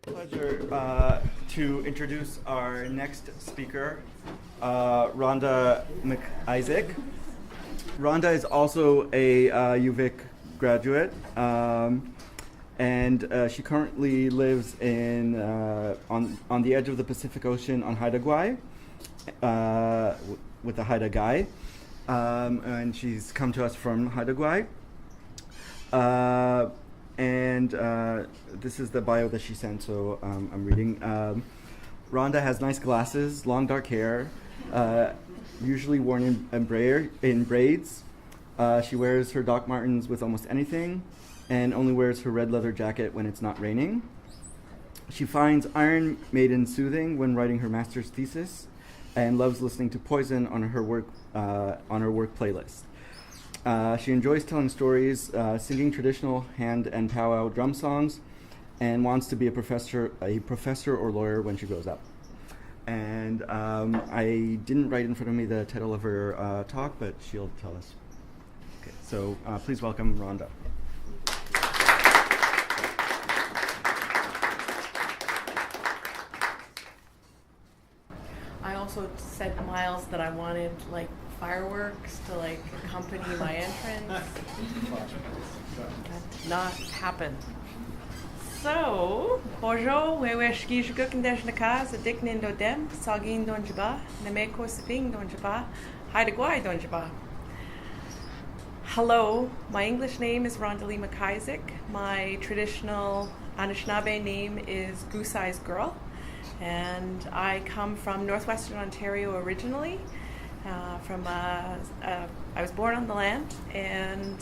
Pleasure to introduce our next speaker, Rhonda McIsaac. Rhonda is also a UVic graduate, and she currently lives in on the edge of the Pacific Ocean on Haida Gwaii with the Haida Gwaii, and she's come to us from Haida Gwaii. And this is the bio that she sent, so I'm reading. Rhonda has nice glasses, long dark hair, usually worn in braids. She wears her Doc Martens with almost anything, and only wears her red leather jacket when it's not raining. She finds Iron Maiden soothing when writing her master's thesis, and loves listening to Poison on her work playlist. She enjoys telling stories, singing traditional hand and powwow drum songs, and wants to be a professor or lawyer when she grows up. And I didn't write in front of me the title of her talk, but she'll tell us. Okay, so please welcome Rhonda. I also said to Miles that I wanted fireworks to accompany my entrance. That did not happen. So, bonjour, weweski jugukindesh nakas, adiknin dodem, sagin donjaba, nemeko siping donjaba, Haida Gwaii donjaba. Hello, my English name is Rhonda McIsaac. My traditional Anishinaabe name is Goose Eyes Girl, and I come from northwestern Ontario originally. I was born on the land, and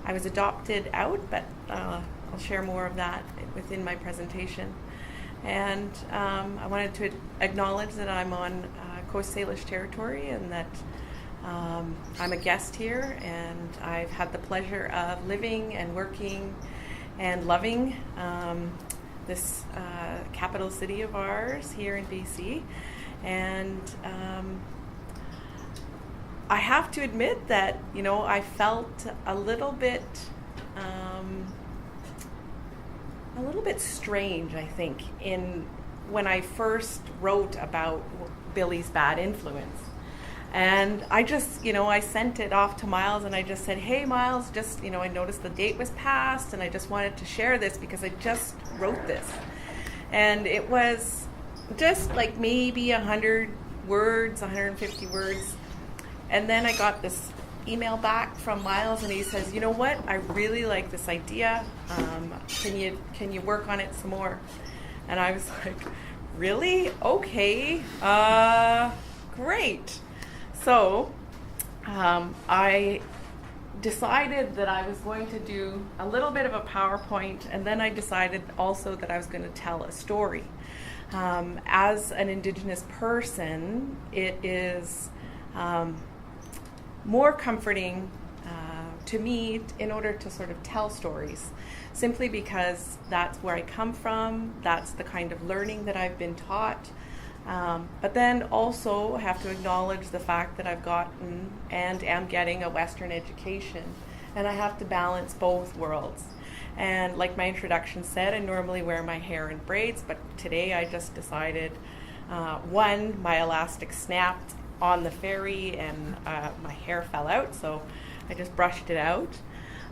I was adopted out, but I'll share more of that within my presentation. And I wanted to acknowledge that I'm on Coast Salish territory, and that I'm a guest here, and I've had the pleasure of living and working and loving this capital city of ours here in BC. And I have to admit that, I felt a little bit strange, I think, when I first wrote about Billy's bad influence. And I just, I sent it off to Miles, and I just said, hey, Miles, I noticed the date was passed, and I just wanted to share this because I just wrote this. And it was just maybe 100 words, 150 words. And then I got this email back from Miles, and he says, you know what, I really like this idea. Can you work on it some more? And I was like, really? Okay, great. So I decided that I was going to do a little bit of a PowerPoint, and then I decided also that I was going to tell a story. As an Indigenous person, it is more comforting to me in order to sort of tell stories, simply because that's where I come from, that's the kind of learning that I've been taught. But then also I have to acknowledge the fact that I've gotten and am getting a Western education, and I have to balance both worlds. And like my introduction said, I normally wear my hair in braids, but today I just decided, one, my elastic snapped on the ferry and my hair fell out, so I just brushed it out.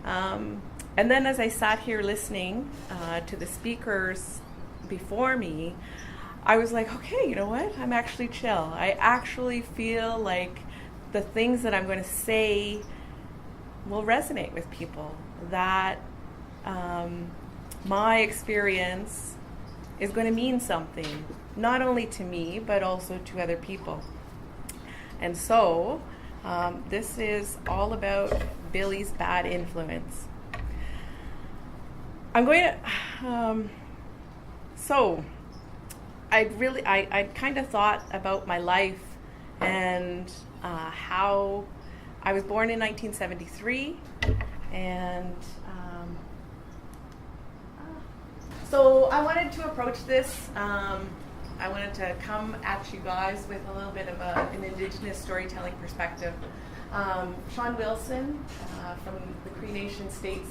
And then as I sat here listening to the speakers before me, I was like, okay, you know what? I'm actually chill. I actually feel like the things that I'm going to say will resonate with people, that my experience is going to mean something, not only to me, but also to other people. And so this is all about Billy's bad influence. I'm going to, I kind of thought about my life and how I was born in 1973, and so I wanted to approach this. I wanted to come at you guys with a little bit of an Indigenous storytelling perspective. Sean Wilson from the Cree Nation States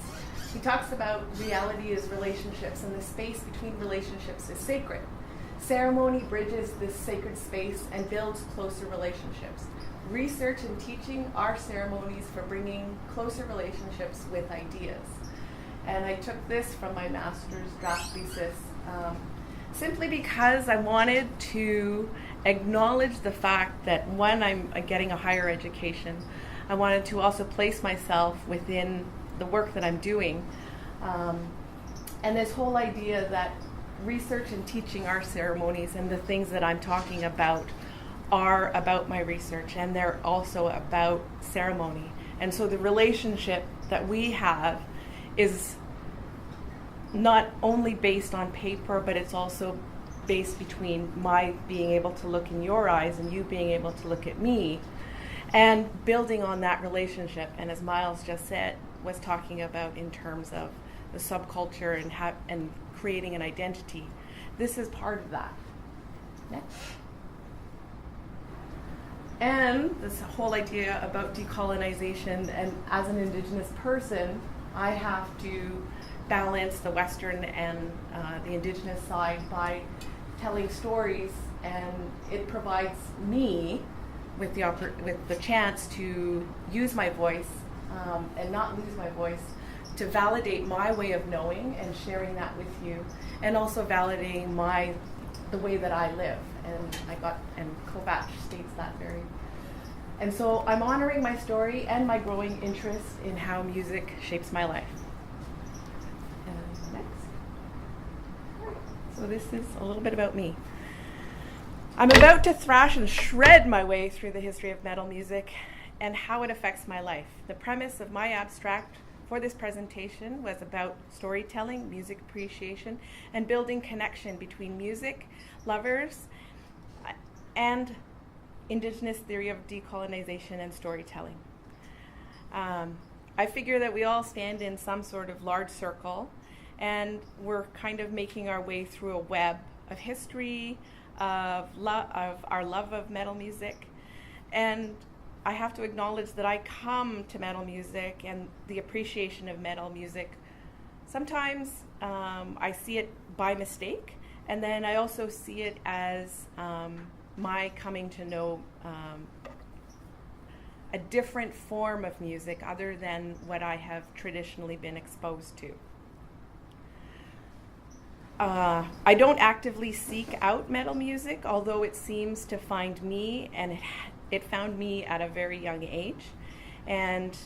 he talks about reality is relationships, and the space between relationships is sacred. Ceremony bridges this sacred space and builds closer relationships. Research and teaching are ceremonies for bringing closer relationships with ideas. And I took this from my master's draft thesis simply because I wanted to acknowledge the fact that when I'm getting a higher education, I wanted to also place myself within the work that I'm doing. And this whole idea that research and teaching are ceremonies, and the things that I'm talking about are about my research, and they're also about ceremony. And so the relationship that we have is not only based on paper, but it's also based between my being able to look in your eyes and you being able to look at me, and building on that relationship. And as Miles just said, was talking about in terms of the subculture and creating an identity. This is part of that. Next. And this whole idea about decolonization, and as an Indigenous person, I have to balance the Western and the Indigenous side by telling stories, and it provides me with the chance to use my voice and not lose my voice, to validate my way of knowing and sharing that with you, and also validating the way that I live. And Kovach states that very. And so I'm honoring my story and my growing interest in how music shapes my life. And next. So this is a little bit about me. I'm about to thrash and shred my way through the history of metal music and how it affects my life. The premise of my abstract for this presentation was about storytelling, music appreciation, and building connection between music lovers and Indigenous theory of decolonization and storytelling. I figure that we all stand in some sort of large circle, and we're kind of making our way through a web of history, of our love of metal music. And I have to acknowledge that I come to metal music and the appreciation of metal music. Sometimes I see it by mistake, and then I also see it as my coming to know a different form of music other than what I have traditionally been exposed to. I don't actively seek out metal music, although it seems to find me, and it found me at a very young age. And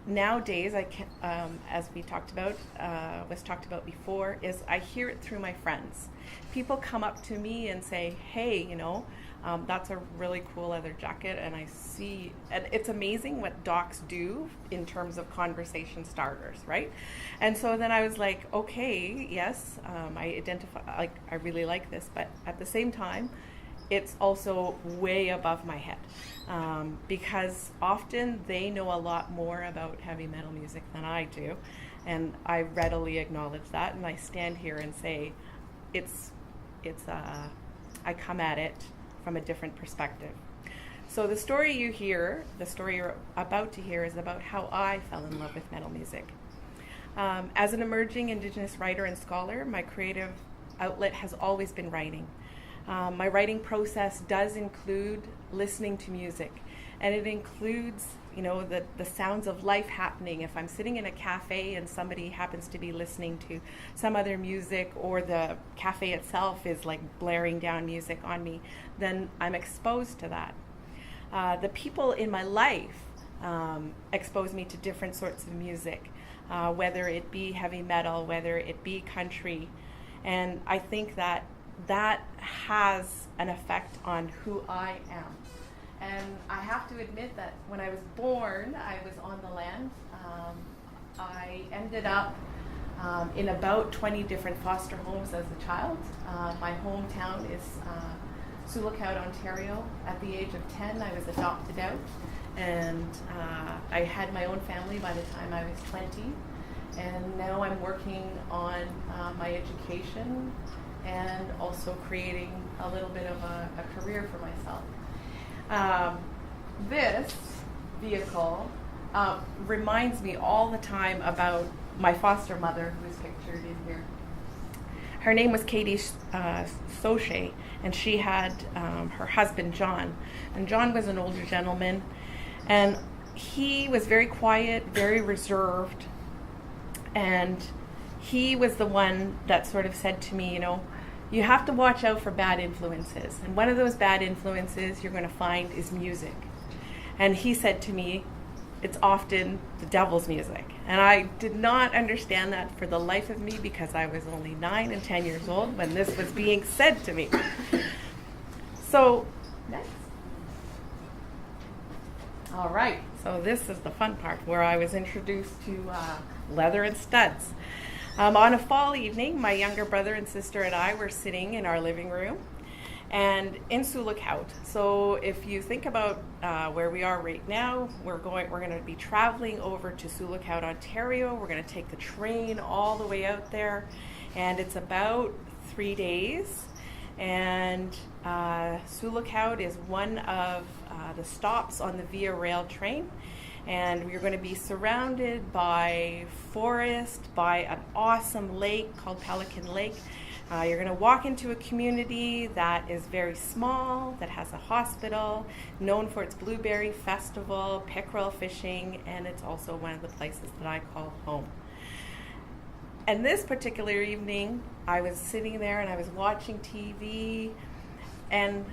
nowadays, as we talked about, was talked about before, is I hear it through my friends. People come up to me and say, hey, that's a really cool leather jacket, and I see, and it's amazing what docs do in terms of conversation starters, right? And so then I was like, okay, yes, I identify, I really like this, but at the same time, it's also way above my head, because often they know a lot more about heavy metal music than I do, and I readily acknowledge that, and I stand here and say, I come at it from a different perspective. So the story you're about to hear, is about how I fell in love with metal music. As an emerging Indigenous writer and scholar, my creative outlet has always been writing. My writing process does include listening to music, and it includes, the sounds of life happening. If I'm sitting in a cafe and somebody happens to be listening to some other music, or the cafe itself is like blaring down music on me, then I'm exposed to that. The people in my life expose me to different sorts of music, whether it be heavy metal, whether it be country, and I think that has an effect on who I am. And I have to admit that when I was born, I was on the land. I ended up in about 20 different foster homes as a child. My hometown is Sulakaut, Ontario. At the age of 10, I was adopted out, and I had my own family by the time I was 20. And now I'm working on my education and also creating a little bit of a career for myself. This vehicle reminds me all the time about my foster mother, who is pictured in here. Her name was Katie Soche, and she had her husband, John. And John was an older gentleman, and he was very quiet, very reserved, and he was the one that sort of said to me, you have to watch out for bad influences. And one of those bad influences you're going to find is music. And he said to me, it's often the devil's music. And I did not understand that for the life of me, because I was only 9 and 10 years old when this was being said to me. So, next. All right, so this is the fun part where I was introduced to leather and studs. On a fall evening, my younger brother and sister and I were sitting in our living room and in Sulakaut. So if you think about where we are right now, we're going to be traveling over to Sulakaut, Ontario. We're going to take the train all the way out there, and it's about 3 days. And Sulakaut is one of the stops on the Via Rail train. And we're going to be surrounded by forest, by an awesome lake called Pelican Lake. You're going to walk into a community that is very small, that has a hospital, known for its blueberry festival, pickerel fishing, and it's also one of the places that I call home. And this particular evening, I was sitting there and I was watching TV, and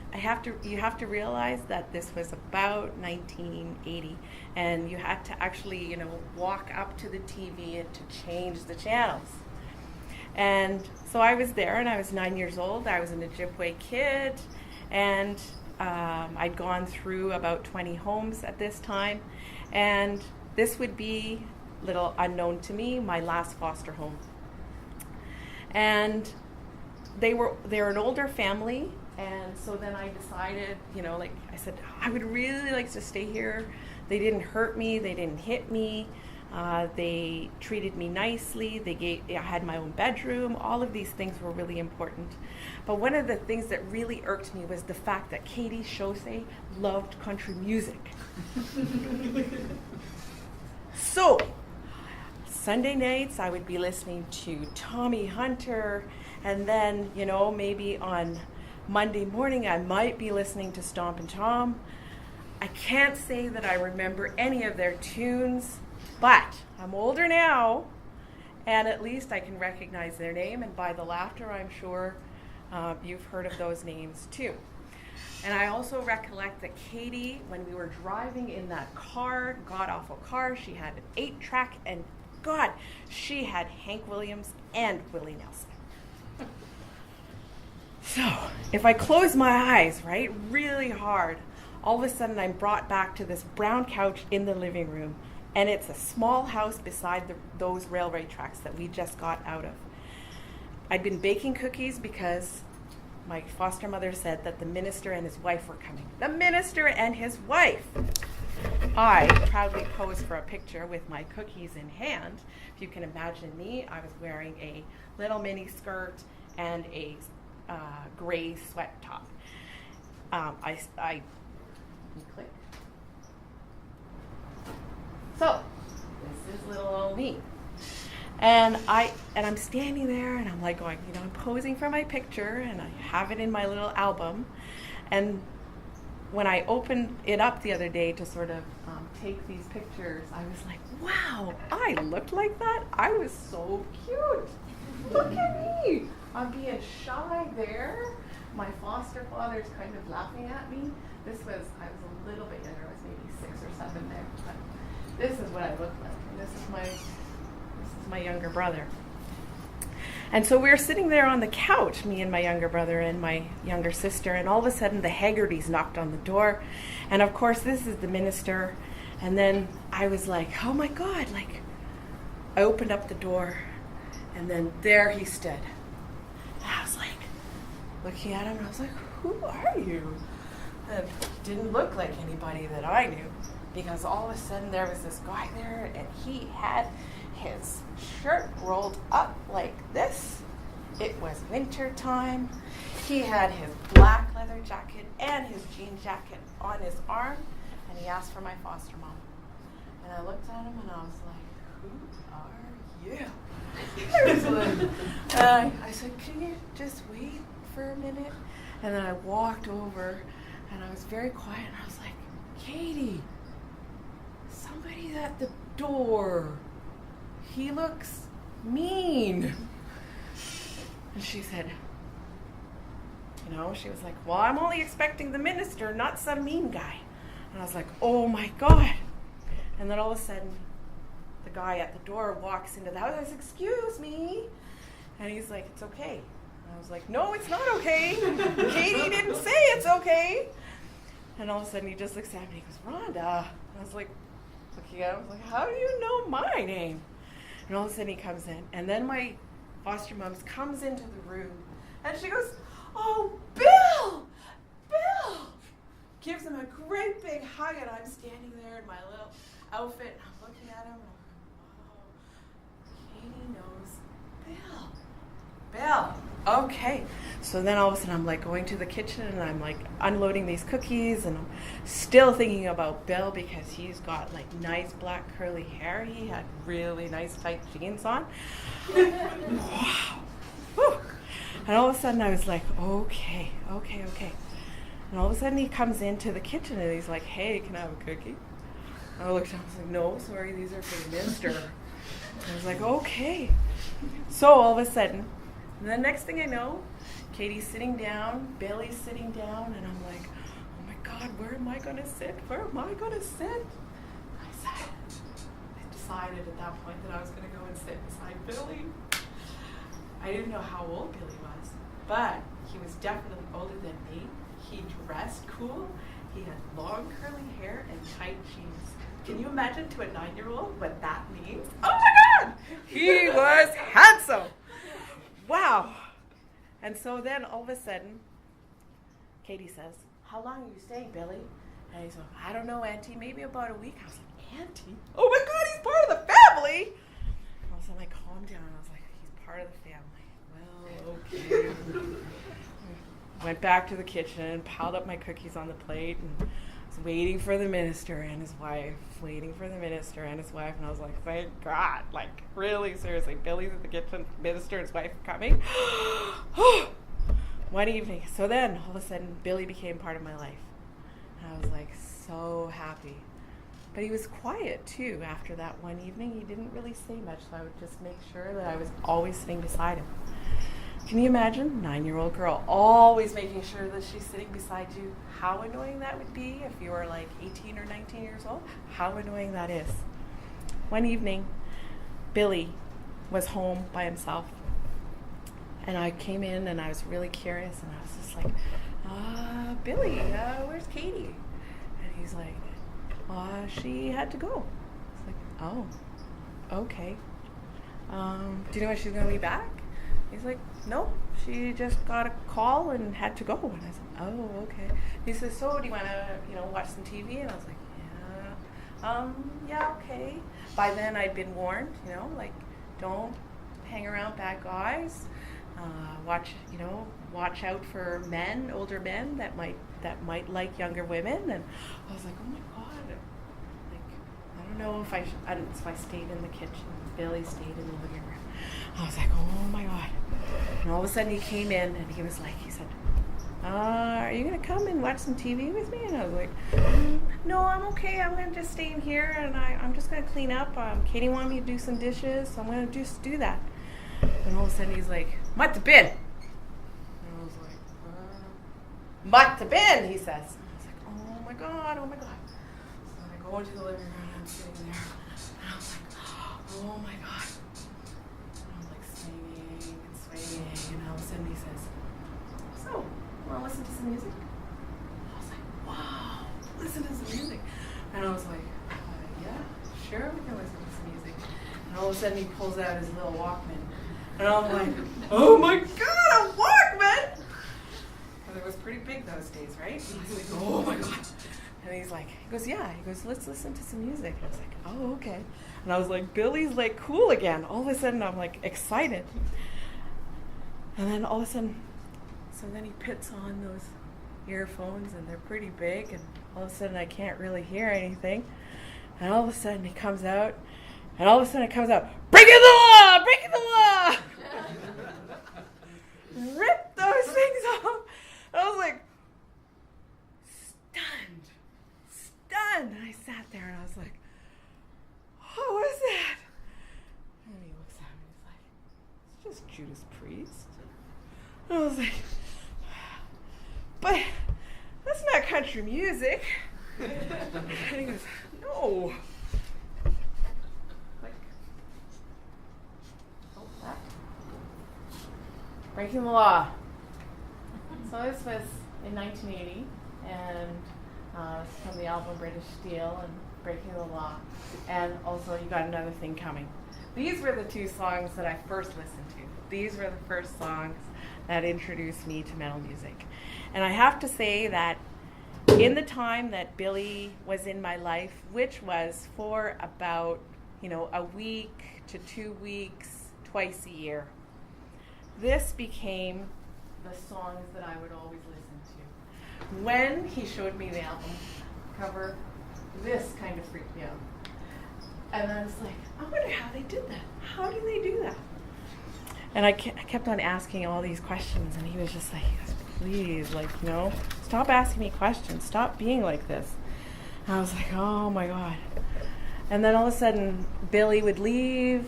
you have to realize that this was about 1980, and you had to actually, walk up to the TV and to change the channels. And so I was there, and I was 9 years old. I was an Ojibwe kid, and I'd gone through about 20 homes at this time, and this would be, little unknown to me, my last foster home. And they're an older family. And so then I decided, I said, I would really like to stay here. They didn't hurt me. They didn't hit me. They treated me nicely. I had my own bedroom. All of these things were really important. But one of the things that really irked me was the fact that Katie Chose loved country music. So Sunday nights I would be listening to Tommy Hunter, and then, maybe on Monday morning, I might be listening to Stompin' Tom. I can't say that I remember any of their tunes, but I'm older now, and at least I can recognize their name, and by the laughter, I'm sure you've heard of those names too. And I also recollect that Katie, when we were driving in that car, god-awful car, she had an 8-track, and God, she had Hank Williams and Willie Nelson. So, if I close my eyes, right, really hard, all of a sudden I'm brought back to this brown couch in the living room, and it's a small house beside those railway tracks that we just got out of. I'd been baking cookies because my foster mother said that the minister and his wife were coming. The minister and his wife! I proudly posed for a picture with my cookies in hand. If you can imagine me, I was wearing a little mini skirt and a gray sweat top. I click. So this is little old me, and I'm standing there, and I'm like going, I'm posing for my picture, and I have it in my little album. And when I opened it up the other day to sort of take these pictures, I was like, wow, I looked like that. I was so cute. Look at me. I'm being shy there. My foster father's kind of laughing at me. I was a little bit younger. I was maybe 6 or 7 there. But this is what I look like. And this is my younger brother. And so we were sitting there on the couch, me and my younger brother and my younger sister, and all of a sudden the Haggertys knocked on the door. And of course, this is the minister. And then I was like, oh my God, I opened up the door, and then there he stood. And I was like, looking at him, and I was like, who are you? And it didn't look like anybody that I knew, because all of a sudden there was this guy there, and he had his shirt rolled up like this. It was winter time. He had his black leather jacket and his jean jacket on his arm, and he asked for my foster mom. And I looked at him and I was like, who are yeah. I was like, I said, can you just wait for a minute? And then I walked over, and I was very quiet, and I was like, Katie, somebody's at the door. He looks mean. And she said, she was like, well, I'm only expecting the minister, not some mean guy. And I was like, oh my God. And then all of a sudden, the guy at the door walks into the house. I said, excuse me. And he's like, it's okay. And I was like, no, it's not okay. Katie didn't say it's okay. And all of a sudden, he just looks at me and he goes, Rhonda. And I was like, looking at him, I was like, how do you know my name? And all of a sudden, he comes in. And then my foster mom comes into the room. And she goes, oh, Bill! Bill! Gives him a great big hug. And I'm standing there in my little outfit. And I'm looking at him. And I'm like, wow, Katie knows Bill. Bill. Okay. So then all of a sudden I'm like going to the kitchen and I'm like unloading these cookies and I'm still thinking about Bill because he's got like nice black curly hair. He had really nice tight jeans on. Wow. Whew. And all of a sudden I was like, okay. And all of a sudden he comes into the kitchen and he's like, hey, can I have a cookie? And I looked at him and I was like, no, sorry, these are for the minister. And I was like, okay. So all of a sudden, the next thing I know, Katie's sitting down, Billy's sitting down, and I'm like, oh my God, where am I going to sit? I decided at that point that I was going to go and sit beside Billy. I didn't know how old Billy was, but he was definitely older than me. He dressed cool. He had long curly hair and tight jeans. Can you imagine to a 9-year-old what that means? Oh my God! He was handsome! Wow. And so then all of a sudden, Katie says, how long are you staying, Billy? And he's like, I don't know, Auntie, maybe about a week. I was like, Auntie? Oh my God, he's part of the family! And all of a sudden I calmed down and I was like, he's part of the family. Well, okay. Went back to the kitchen and piled up my cookies on the plate and was waiting for the minister and his wife, and I was like, thank God, like really, seriously, Billy's in the kitchen, minister and his wife are coming. One evening, so then all of a sudden Billy became part of my life. And I was like so happy. But he was quiet too after that one evening. He didn't really say much, so I would just make sure that I was always sitting beside him. Can you imagine? 9-year-old girl always making sure that she's sitting beside you. How annoying that would be if you were like 18 or 19 years old. How annoying that is. One evening, Billy was home by himself. And I came in and I was really curious and I was just like, Billy, where's Katie? And he's like, she had to go. It's like, oh, okay. Do you know when she's going to be back? He's like, no, she just got a call and had to go. And I said, oh, okay. He says, so do you want to, watch some TV? And I was like, yeah, okay. By then I'd been warned, don't hang around bad guys. Watch out for men, older men that might like younger women. And I was like, oh my God. Like, I don't know if I should. So I stayed in the kitchen. Billy stayed in the living room. I was like, oh my God. And all of a sudden he came in and he said, are you going to come and watch some TV with me? And I was like, no, I'm okay. I'm going to just stay in here and I'm just going to clean up. Katie wanted me to do some dishes, so I'm going to just do that. And all of a sudden he's like, Mat bin. And I was like, Mat bin, he says. And I was like, oh my God. So I go into the living room and I'm sitting there. And I was like, oh my God. And I'm like swinging. And all of a sudden he says, so, want to listen to some music? And I was like, wow, listen to some music. And I was like, yeah, sure, we can listen to some music. And all of a sudden he pulls out his little Walkman. And I'm like, oh my God, a Walkman! Because it was pretty big those days, right? And I was like, oh my God. And he goes, yeah. He goes, let's listen to some music. And I was like, oh, okay. And I was like, Billy's like cool again. All of a sudden I'm like excited. And then all of a sudden, so then he puts on those earphones and they're pretty big. And all of a sudden I can't really hear anything. And all of a sudden he comes out. And all of a sudden it comes out, break in the law! breaking the law. Ripped those things off. I was like, stunned. And I sat there and I was like, oh, what is that? And he looks at me and he's like, it's just Judas Priest. And I was like, but that's not country music. And he goes, no. Like, oh, that. Breaking the Law. So this was in 1980, and it's from the album British Steel and Breaking the Law. And also, You Got Another Thing Coming. These were the two songs that I first listened to. These were the first songs that introduced me to metal music. And I have to say that in the time that Billy was in my life, which was for about, a week to 2 weeks, twice a year, this became the songs that I would always listen to. When he showed me the album cover, this kind of freaked me out. And I was like, I wonder how they did that. How do they do that? And I kept on asking all these questions, and he was just like, please, stop asking me questions. Stop being like this. And I was like, oh my God. And then all of a sudden, Billy would leave,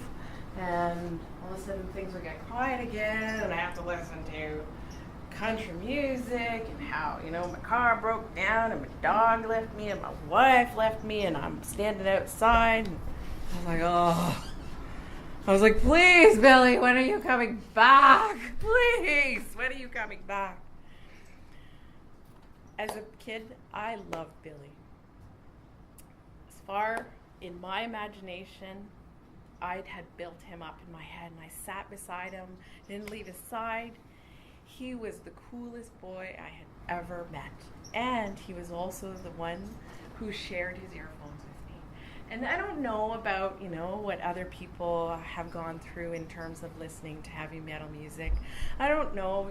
and all of a sudden things would get quiet again, and I have to listen to country music, and how, my car broke down, and my dog left me, and my wife left me, and I'm standing outside, and I was like, oh. I was like, please, Billy, when are you coming back? Please, when are you coming back? As a kid, I loved Billy. As far in my imagination, I had built him up in my head, and I sat beside him, didn't leave his side. He was the coolest boy I had ever met. And he was also the one who shared his earphones with me. And I don't know about, what other people have gone through in terms of listening to heavy metal music. I don't know,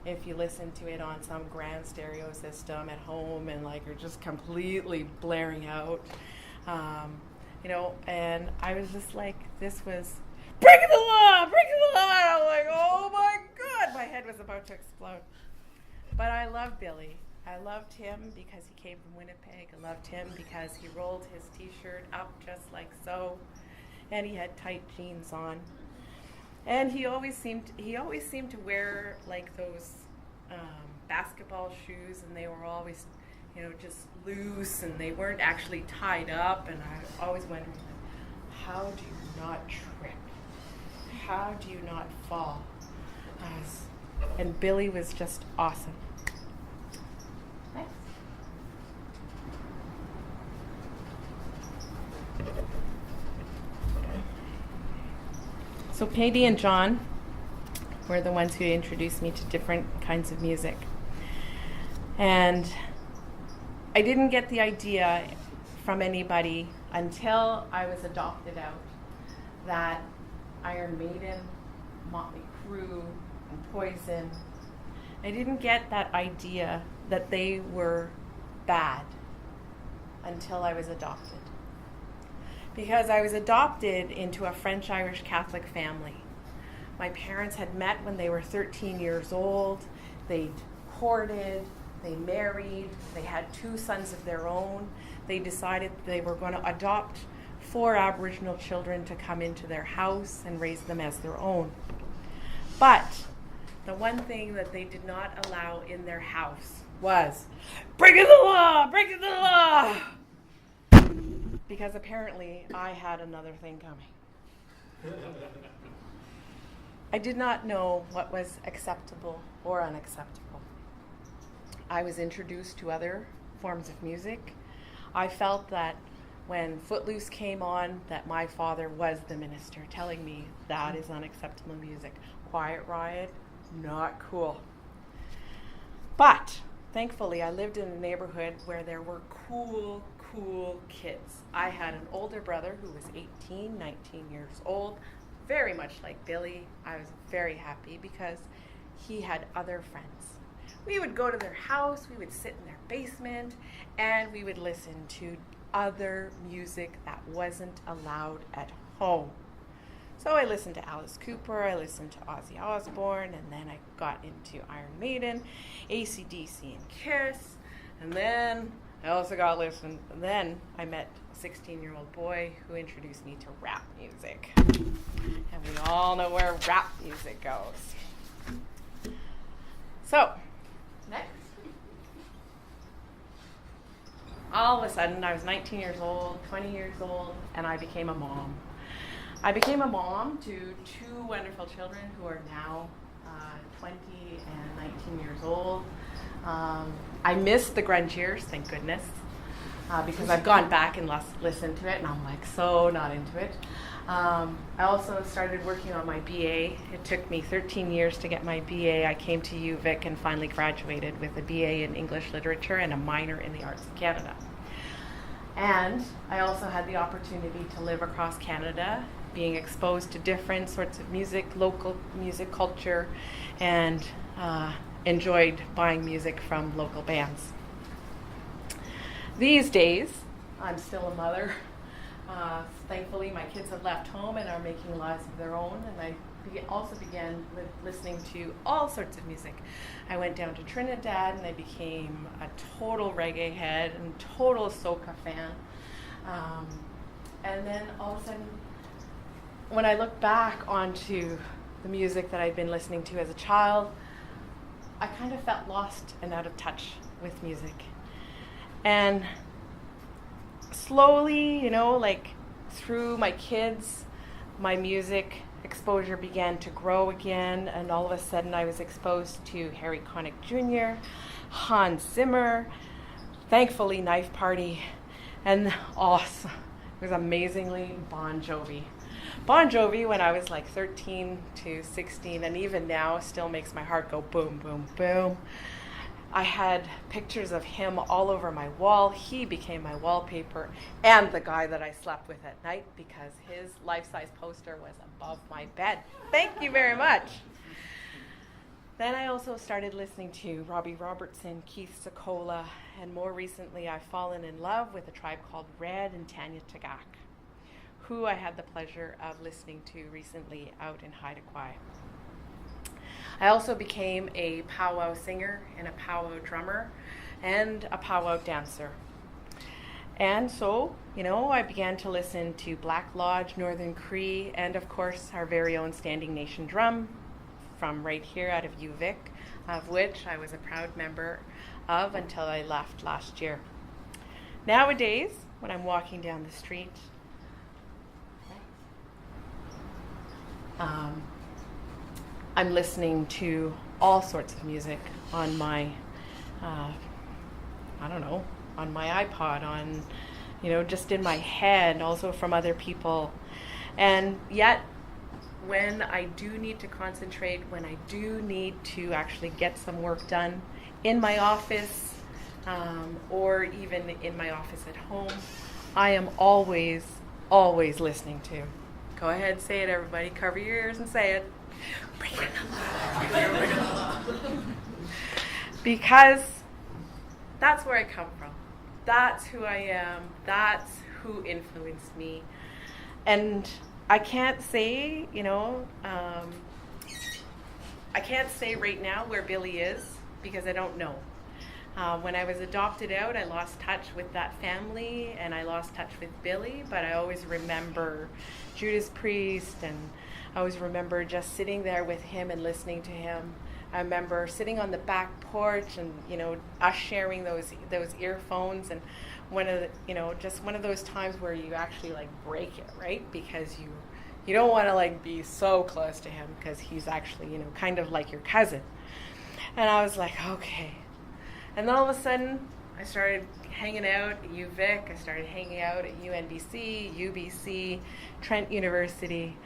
if you listen to it on some grand stereo system at home and you're just completely blaring out, and I was just like, this was breaking the law. And I was like, oh my God, my head was about to explode. But I loved Billy. I loved him because he came from Winnipeg. I loved him because he rolled his t-shirt up just like so, and he had tight jeans on. And he always seemed to wear those basketball shoes, and they were always, just loose, and they weren't actually tied up. And I always wondered, how do you not trip? How do you not fall? And Billy was just awesome. Thanks. So Katie and John were the ones who introduced me to different kinds of music. And I didn't get the idea from anybody until I was adopted out that Iron Maiden, Motley Crue, and Poison, I didn't get that idea that they were bad until I was adopted. Because I was adopted into a French-Irish Catholic family. My parents had met when they were 13 years old. They courted, they married, they had 2 sons of their own. They decided they were going to adopt 4 Aboriginal children to come into their house and raise them as their own. But the one thing that they did not allow in their house was breaking the law! Because apparently I had another thing coming. I did not know what was acceptable or unacceptable. I was introduced to other forms of music. I felt that when Footloose came on, that my father was the minister telling me that is unacceptable music. Quiet Riot, not cool. But thankfully, I lived in a neighborhood where there were cool kids. I had an older brother who was 18, 19 years old, very much like Billy. I was very happy because he had other friends. We would go to their house, we would sit in their basement, and we would listen to other music that wasn't allowed at home. So I listened to Alice Cooper, I listened to Ozzy Osbourne, and then I got into Iron Maiden, AC/DC, and Kiss, and then I also got listened. And then I met a 16-year-old boy who introduced me to rap music, and we all know where rap music goes. So, next. All of a sudden, I was 19 years old, 20 years old, and I became a mom. I became a mom to two wonderful children who are now 20 and 19 years old. I missed the grunge years, thank goodness, because I've gone back and listened to it, and I'm like so not into it. I also started working on my BA. It took me 13 years to get my BA. I came to UVic and finally graduated with a BA in English Literature and a minor in the Arts of Canada. And I also had the opportunity to live across Canada, being exposed to different sorts of music, local music culture, and enjoyed buying music from local bands. These days, I'm still a mother. Thankfully, my kids have left home and are making lives of their own, and I also began listening to all sorts of music. I went down to Trinidad and I became a total reggae head and total soca fan. And then all of a sudden, when I look back onto the music that I'd been listening to as a child, I kind of felt lost and out of touch with music. And slowly, through my kids, my music exposure began to grow again, and all of a sudden I was exposed to Harry Connick Jr., Hans Zimmer, thankfully Knife Party, and it was amazingly Bon Jovi. Bon Jovi, when I was like 13 to 16, and even now still makes my heart go boom, boom, boom. I had pictures of him all over my wall. He became my wallpaper and the guy that I slept with at night because his life-size poster was above my bed. Thank you very much. Then I also started listening to Robbie Robertson, Keith Secola, and more recently I've fallen in love with a tribe called Red and Tanya Tagaq, who I had the pleasure of listening to recently out in Haida Gwaii. I also became a powwow singer and a powwow drummer and a powwow dancer. And so, I began to listen to Black Lodge, Northern Cree, and of course our very own Standing Nation Drum from right here out of UVic, of which I was a proud member of until I left last year. Nowadays, when I'm walking down the street, I'm listening to all sorts of music on my, on my iPod, on, just in my head, also from other people. And yet, when I do need to concentrate, when I do need to actually get some work done in my office, or even in my office at home, I am always listening to. Go ahead, say it, everybody. Cover your ears and say it. Bring it along. Because that's where I come from. That's who I am. That's who influenced me. And I can't say, I can't say right now where Billy is because I don't know. When I was adopted out, I lost touch with that family and I lost touch with Billy, but I always remember Judas Priest, and I always remember just sitting there with him and listening to him. I remember sitting on the back porch and, us sharing those earphones, and one of those times where you actually break it, right? Because you don't want to be so close to him because he's actually, kind of like your cousin. And I was like, okay. And then all of a sudden, I started hanging out at UVic. I started hanging out at UNBC, UBC, Trent University.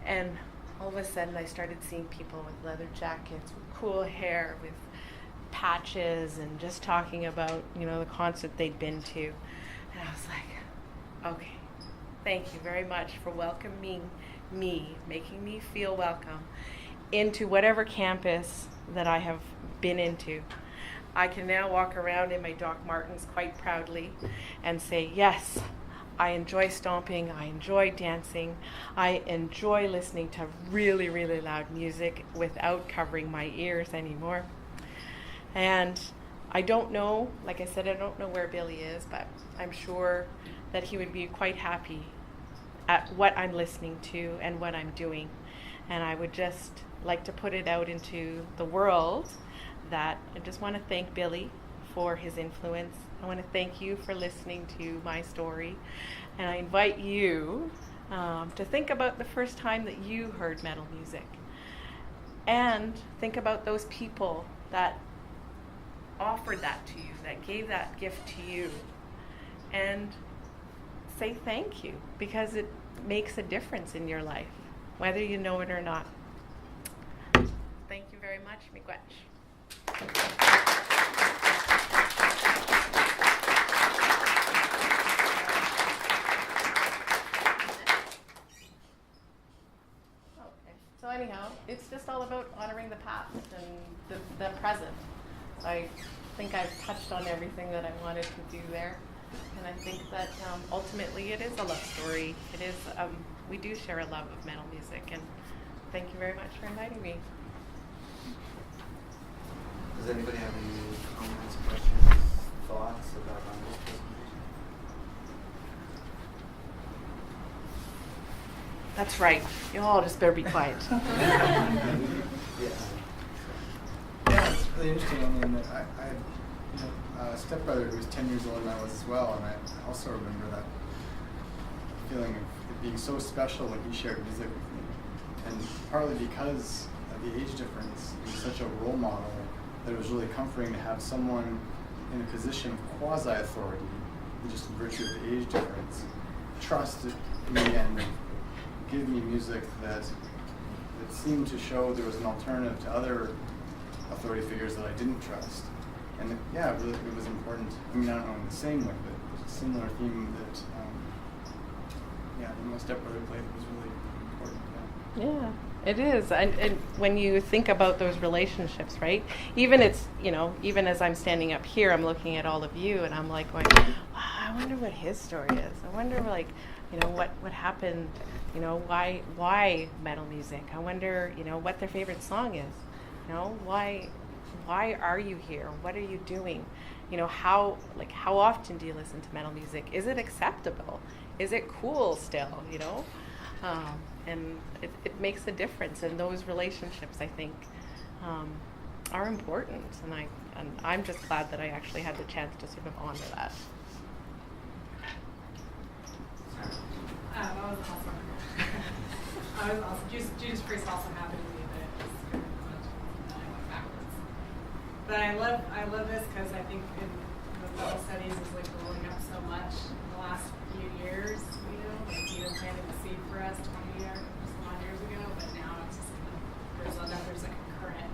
And all of a sudden, I started seeing people with leather jackets, with cool hair, with patches, and just talking about, the concert they'd been to. And I was like, okay, thank you very much for welcoming me, making me feel welcome into whatever campus that I have been into. I can now walk around in my Doc Martens quite proudly and say, yes, I enjoy stomping, I enjoy dancing, I enjoy listening to really, really loud music without covering my ears anymore. And I don't know, like I said, I don't know where Billy is, but I'm sure that he would be quite happy at what I'm listening to and what I'm doing. And I would just like to put it out into the world that I just want to thank Billy for his influence. I want to thank you for listening to my story. And I invite you to think about the first time that you heard metal music. And think about those people that offered that to you, that gave that gift to you. And say thank you, because it makes a difference in your life, whether you know it or not. Thank you very much, miigwech. So anyhow, it's just all about honoring the past and the present. I think I've touched on everything that I wanted to do there. And I think that ultimately it is a love story. It is, we do share a love of metal music. And thank you very much for inviting me. Does anybody have any comments, questions, thoughts about Rhonda's presentation? That's right. You all just better be quiet. Yeah, it's really interesting. I mean, I had a stepbrother who was 10 years older than I was as well, and I also remember that feeling of it being so special when he shared music with me. And partly because of the age difference, he was such a role model that it was really comforting to have someone in a position of quasi-authority, just in virtue of the age difference, trust me and give me music that seemed to show there was an alternative to other authority figures that I didn't trust. And yeah, it was important. I mean, I don't know in the same way, but there's a similar theme that, my stepbrother played was really important. Yeah, it is. And when you think about those relationships, right? Even even as I'm standing up here, I'm looking at all of you and I'm like going, wow, I wonder what his story is. I wonder what happened, why metal music? I wonder, what their favorite song is. Why are you here? What are you doing? How often do you listen to metal music? Is it acceptable? Is it cool still? And it makes a difference. And those relationships, I think, are important. And I'm just glad that I actually had the chance to sort of honor that. That was awesome. That was awesome. Judas Priest also happened to me, but it was very much, and then I went backwards. But I love this because I think in the metal studies is like rolling up so much in the last few years. Like planted the seed for us 20 years ago, but now it's just there's a concurrent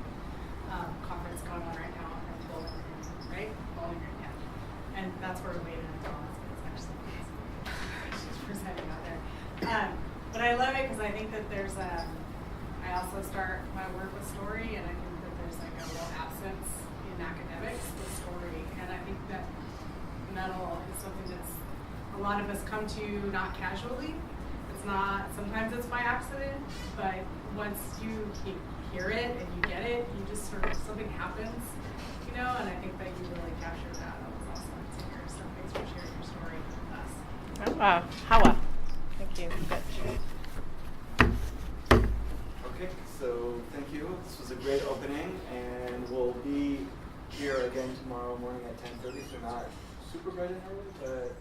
conference going on right now in Bowling Green, right? Bowling Green, yeah. And that's where we made it in Thomas, but it's actually she's presenting out there. But I love it because I think that there's I also start my work with story, and I think that there's like a real absence in academics with story, and I think that metal is something that's a lot of us come to not casually. It's not, sometimes it's by accident, but once you hear it and you get it, you just sort of, something happens, and I think that you really captured that. That was awesome to hear. So thanks for sharing your story with us. Oh, wow. Hawa. Thank you. Okay, so thank you. This was a great opening, and we'll be here again tomorrow morning at 10:30. So not super bright and early, but